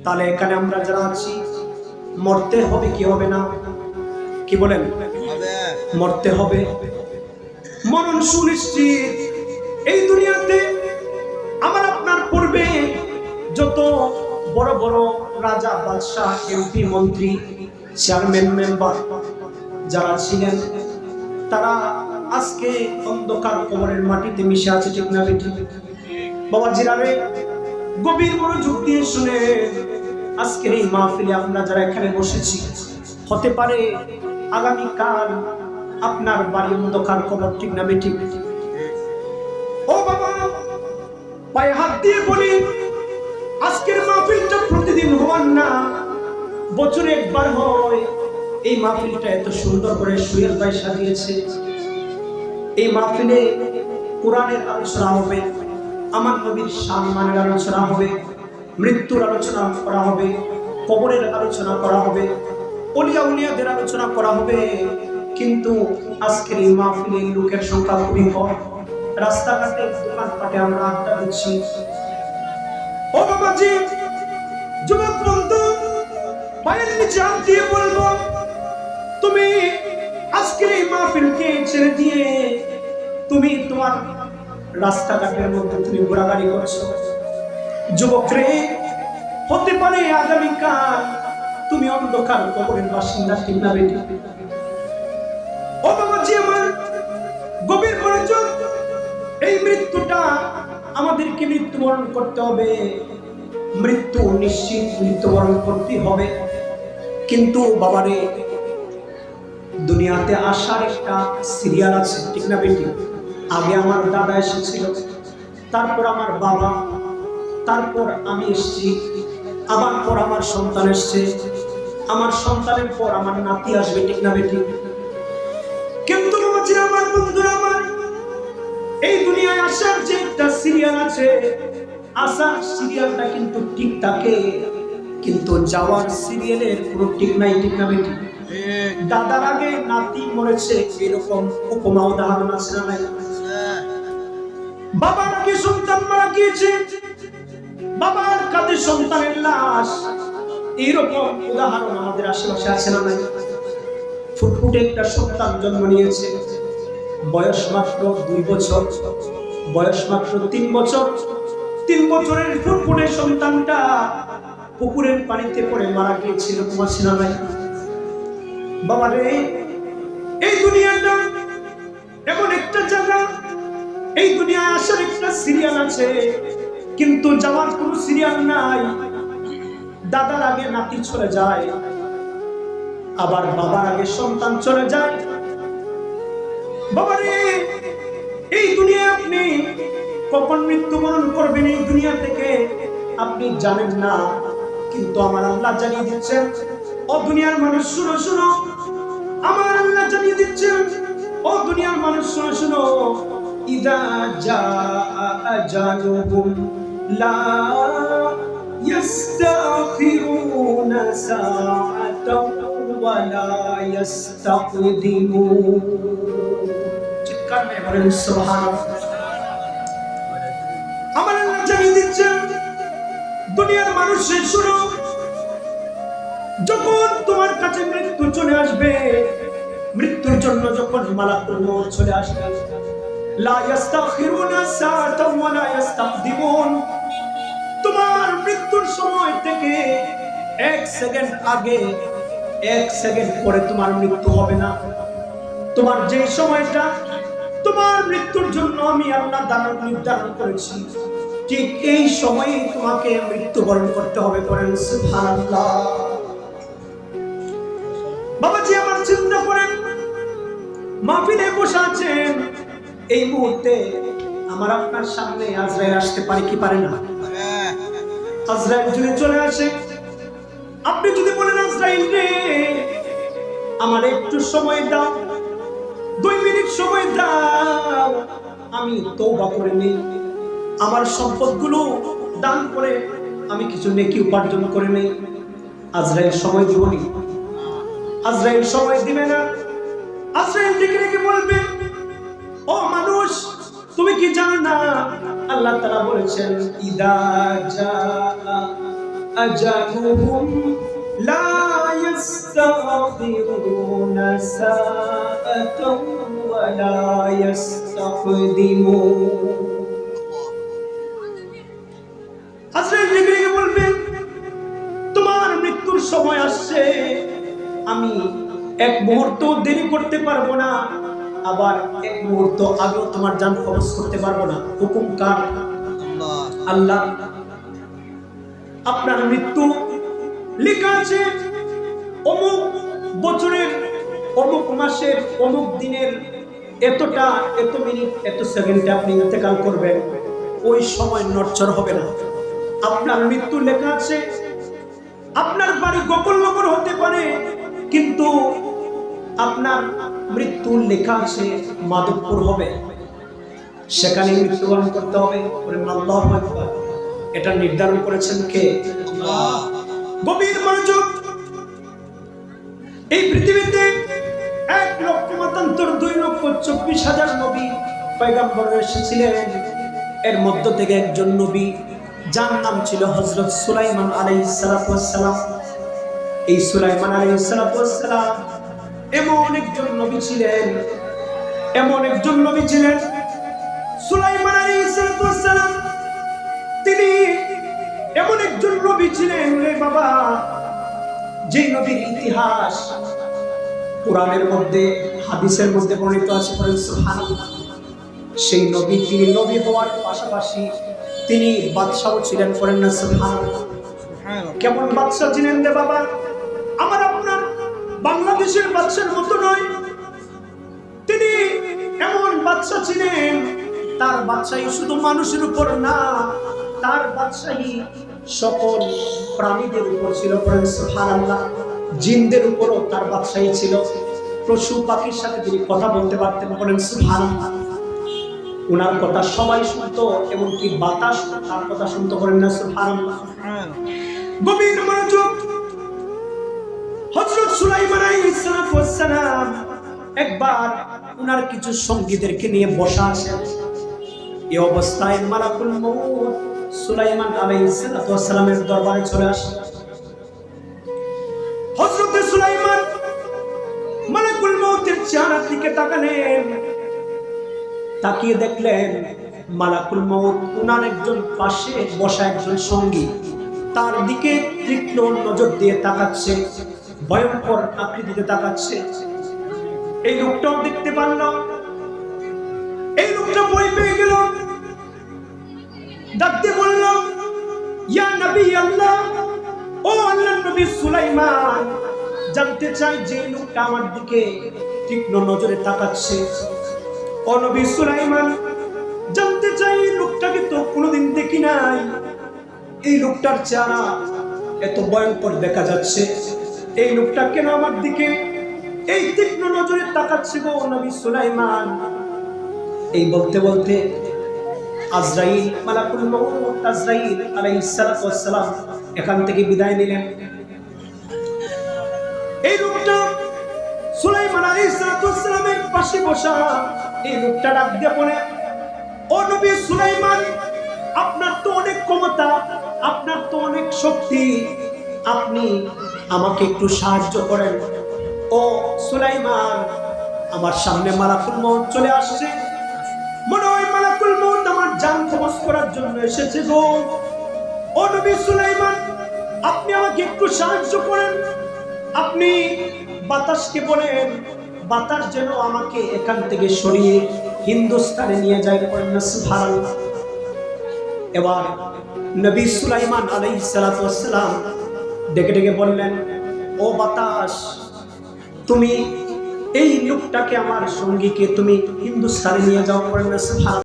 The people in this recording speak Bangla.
তাহলে এখানে আমরা যারা আছি মরতে হবে কি হবে না? কি বলেন? মরতে হবে। মরণ সুনিশ্চিত। এই দুনিয়াতে আমার আপনার পূর্বে যত বড় বড় রাজা, বাদশাহ, এমপি, মন্ত্রী, চেয়ারম্যান, মেম্বার যারা ছিলেন, তারা আজকে অন্ধকার কবরের মাটিতে মিশে আছে, ঠিক না বেটি? বাবা জিরারে গভীর মনোযোগ দিয়ে শুনে আজকের এই মাহফিলে আমরা যারা এখানে বসেছি, হতে পারে আগামীকাল আপনার বাড়ি অন্ধকার কবর, ঠিক না বেটি? ও বাবা, পায়ে হাত দিয়ে বলি, আজকের মাহফিলটা প্রতিদিন হওয়ার না, বছরে একবার হয়। এই মাহফিলটা এত সুন্দর করে সুয়েল ভাই সাজিয়েছে। এই মাহফিলে কোরআনের আলোচনা হবে, আমার নবীর সম্মানের আলোচনা হবে, মৃত্যুর আলোচনা করা হবে, কবরের আলোচনা করা হবে, ওলিয়া উলিয়াদের আলোচনা করা হবে। কিন্তু আজকের এই মাহফিলে লোকের সংখ্যা খুবই কম। রাস্তাঘাটে, দোকানপাটে আমরা আড্ডা দিচ্ছি। ও বাবাজি, যুবক বন্ধু, পায়ের নিচে হাত দিয়ে বলবো, তুমি আজকের এই মাহফিলকে ছেড়ে দিয়ে তুমি তোমার রাস্তাঘাটের মধ্যে তুমি ঘোরাঘুরি করছো। যুবক রে, হতে পারে আগামীকাল তুমি অন্ধকার কবরের বাসিন্দা, ঠিক না বেটি? ও বাবাজি আমার, গভীর মনোযোগ। এই মৃত্যুটা আমাদেরকে মৃত্যুবরণ করতে হবে। মৃত্যু নিশ্চিত, মৃত্যুবরণ করতে হবে। কিন্তু বাবারে, দুনিয়াতে আসার একটা সিরিয়াল আছে, ঠিক না বেটি? আগে আমার দাদা এসেছিল, তারপর আমার বাবা, তারপর আমি এসেছি, আমার পর আমার সন্তান এসছে, আমার সন্তানের পর আমার নাতি আসবে, ঠিক না বেটি? কিন্তু আমার বন্ধুরা আমার, এই দুনিয়ায় আসার যে একটা সিরিয়াল আছে, আসার সিরিয়ালটা কিন্তু ঠিক থাকে, কিন্তু যাওয়ার সিরিয়ালের কোনো ঠিক নাই, ঠিক না বেটি? দাদার আগে নাতি মরেছে, এরকম উপমা উদাহরণ আছে না নাই? বাবার আগে সন্তান মারা গিয়েছে, বাবার কাঁধে সন্তানের লাশ, এরকম উদাহরণ আমাদের আশেপাশে আছে না নাই? ফুটফুটে একটা সন্তান জন্ম নিয়েছে, বয়স মাত্র 2 বছর, বয়স মাত্র 3 বছর। 3 বছরের ফুটফুটে সন্তানটা পুকুরের পানিতে পড়ে মারা গিয়েছিল, তোমার ছিল নাই? বাবারে, এই দুনিয়াটা এমন একটা জায়গা, এই দুনিয়ায় আসার একটা সিরিয়াল আছে, কিন্তু যাওয়ার কোনো সিরিয়াল নাই। দাদার আগে নাতি চলে যায়, আবার বাবার আগে সন্তান চলে যায়। বাবারে, এই দুনিয়া আপনি কখন মৃত্যুবরণ করবেন এই দুনিয়া থেকে আপনি জানেন না, কিন্তু আমার আল্লাহ জানিয়ে দিচ্ছেন। ও দুনিয়ার মানুষ শুনো শুনো, আমার আল্লাহ জানিয়ে দিচ্ছেন। ও দুনিয়ার মানুষ শুনো শুনো, ইদা জাআ আজালুহুম লা ইস্তাখিরুনা সাআতাও ওয়া লা ইস্তাকদিমুন। চিৎকার মেরে বলেন সুবহানাল্লাহ। আমার আল্লাহ জানিয়ে দিচ্ছেন, দুনিয়ার মানুষের শুনো, যখন তোমার কাছে মৃত্যু চলে আসবে, মৃত্যুর জন্য যখন মালাকুল মউত চলে আসবে, লা ইস্তাখিরুনা সাআতাও ওয়া লা ইস্তাকদিমুন, তোমার মৃত্যুর সময় থেকে 1 সেকেন্ড আগে 1 সেকেন্ড পরে তোমার মৃত্যু হবে না। তোমার যে সময়টা তোমার মৃত্যুর জন্য আমি আল্লাহ নির্ধারণ করেছি, ঠিক এই সময়ে তোমাকে মৃত্যুবরণ করতে হবে। করেন সুবহানাল্লাহ। বাবাজি আমার, চিন্তা করেন, মাহফিলে বসে আছেন, এই মুহূর্তে আমার আপনার সামনে আজরাইল আসতে পারে কি পারে না? আজরাইল যদি চলে আসে, আপনি যদি বলেন আজরাইল রে, আমার একটু সময় দাও, 2 মিনিট সময় দাও, আমি তওবা করে নেই, আমার সম্পদগুলো দান করে আমি কিছু নেকি উপার্জন করে নেই। আজরাইল সময় দিবনি? আজরাইল সময় দিবে না। আজরাইল ডেকে ডেকে বলবে, ও মানুষ, তুমি কি জানো না আল্লাহ তাআলা বলেছেন, ইদা জাআ أجلهم لا يستغفرون ساعة ولا يستقدمون হযরত জিবরীল বলবেন তোমার মৃত্যুর সময় আসছে, আমি এক মুহূর্ত দেরি করতে পারবো না, আবার এক মুহূর্ত আগেও তোমার জান কবজ করতে পারবো না। হুকুম কার? আল্লাহ। আপনার মৃত্যু লেখা আছে অমুক বছরের অমুক মাসের অমুক দিনের এতটা এত মিনিট এত সেকেন্ডে আপনি ইন্তেকাল করবেন, ওই সময় নড়চড় হবে না। আপনার মৃত্যু লেখা আছে আপনার বাড়ি গোকুলনগর হতে পারে, কিন্তু আপনার মৃত্যু লেখা আছে মাধবপুর হবে, সেখানে মৃত্যুবরণ করতে হবে। আল্লাহু আকবার। এটা নির্ধারণ করেছেন কে? আল্লাহ। গভীর মনোযোগ। এই পৃথিবীতে 1,24,000 নবী পয়গম্বর এসেছিলেন, এর মধ্য থেকে একজন নবী যার নাম ছিল হযরত সুলাইমান আলাইহিস সালাতু ওয়াস সালাম। এই সুলাইমান আলাইহিস সালাতু ওয়াস সালাম এমন একজন নবী ছিলেন, সুলাইমান আলাইহিস সালাতু ওয়াস সালাম তিনি এমন একজন নবী ছিলেন রে বাবা, যে নবীর ইতিহাস কোরআনের মধ্যে হাদিসের মধ্যে বর্ণিত আছে। সুবহানাল্লাহ। সেই নবী, তিনি নবী হওয়ার পাশাপাশি তিনি বাদশাহ ছিলেন। করেন না সুবহানাল্লাহ। কেমন বাদশাহ ছিলেন রে বাবা? আমার আপনার বাংলাদেশের বাদশার মতো নয়, তিনি এমন বাদশাহ ছিলেন, তার বাদশাহী শুধু মানুষের উপর না, তার বাদশাহী সকল প্রাণীদের উপর ছিল। করেন সুবহানাল্লাহ। জিনদের উপরও তার বাদশাহী ছিল, পশু পাখির সাথে তিনি কথা বলতে পারতেন। বলেন সুবহানাল্লাহ। ওনার কথা সবাই শুনতো, এমনকি বাতাস তার কথা শুনতো। করেন না সুবহানাল্লাহ। গভীর মনোযোগ। হযরত সুলাইমান আলাইহিস সালাম একবার ওনার কিছু সঙ্গীদেরকে নিয়ে বসা আছেন। এই অবস্থায় মালাকুল মউত সুলাইমান আলাইহিস সালামের দরবারে চলে আসে। হযরত সুলাইমান মালাকুল মউতের চেহারার দিকে তাকালেন, তাকিয়ে দেখলেন মালাকুল মউত ওনার একজন পাশে বসা একজন সঙ্গী তার দিকে তীক্ষ্ণ নজর দিয়ে তাকাচ্ছে, ভয়ঙ্কর আকৃতিতে তাকাচ্ছে। এই লোকটাও দেখতে পারল, এই লোকটা ভয় পেয়ে গেল, ডাকতে বলল, ইয়া নবী আল্লাহ, ও আল্লাহর নবী সুলাইমান, জানতে চাই যে লোকটা আমার দিকে তীক্ষ্ণ নজরে তাকাচ্ছে, ও নবী সুলাইমান, জানতে চাই লোকটাকে তো কোনোদিন দেখি নাই, এই লোকটার চেহারা এত ভয়ঙ্কর দেখা যাচ্ছে, এই লোকটা কেন আমার দিকে এই তীক্ষ্ণ নজরে তাকাচ্ছে গো নবী সুলাইমান? এই বলতে বলতে আজরাইল, মালাকুল মউত আজরাইল আলাইহিস সালাম এখান থেকে বিদায় নিলেন। এই লোকটা সুলাইমান আলাইহিস সালামের পাশে বসা এই লোকটা ডাক দিয়ে বলে, ও নবী সুলাইমান, আপনার তো অনেক ক্ষমতা, আপনার তো অনেক শক্তি, আপনি আমাকে একটু সাহায্য করেন। ও সুলাইমান, আমার সামনে মালাকুল মউত চলে আসছে, মনে হয় মালাকুল মউত আমার জান কবজ করার জন্য এসেছে গো। ও নবী সুলাইমান, আপনি আমাকে একটু সাহায্য করেন, আপনি বাতাসকে বলেন বাতাস যেন আমাকে এখান থেকে সরিয়ে হিন্দুস্তানে নিয়ে যায়। করেন না সুবহানাল্লাহ। এবার নবী সুলাইমান আলাইহিস সালাম ডেকে ডেকে বললেন, ও বাতাস, তুমি এই লোকটাকে আমার সঙ্গীকে তুমি হিন্দুস্তানে নিয়ে যাও। করেন না সুবহানাল্লাহ।